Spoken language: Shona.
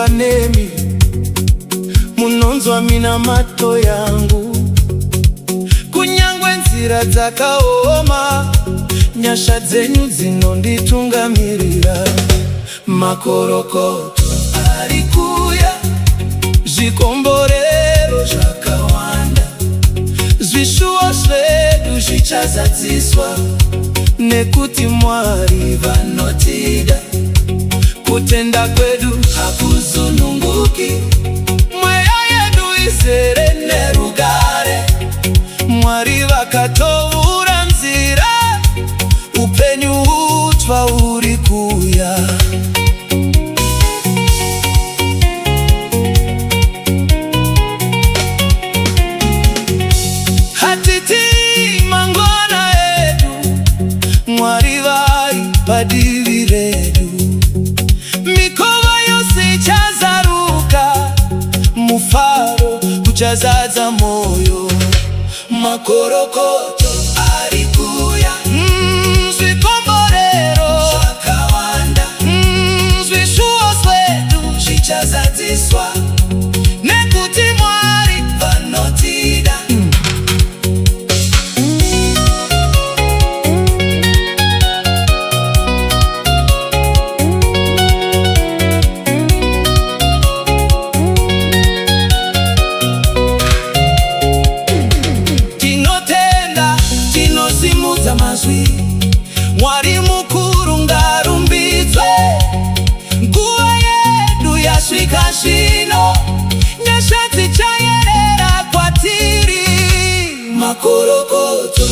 nemi munonzwa mina mato yangu kunyangwe nzira dzakaoma nyasha dzenyu dzinonditungamirira. Makorokoto arikuya, zvikomborero zvakawanda, zvishuwo zvedu zvichazadziswa nekuti Mwari vanotida. Kutenda kwedu hakuzununguki, mweya yedu izere nerugare. Mwari vakatoura nzira, upenyu hutsva huri kuya. Hatiti mangwana edu, Mwari vari padivi redu. Mikova yose ichazaruka, mufaro uchazadza moyo. Makorokoto arikuya, zvikomborero zvakawanda, zvishuwo zvedu zvichazadziswa nekuti Mwari vanotida. Mazwi Mwari mukuru ngarumbidzwe, nguva yedu yasvika zvino, nyasha dzichayerera kwatiri. Makorokoto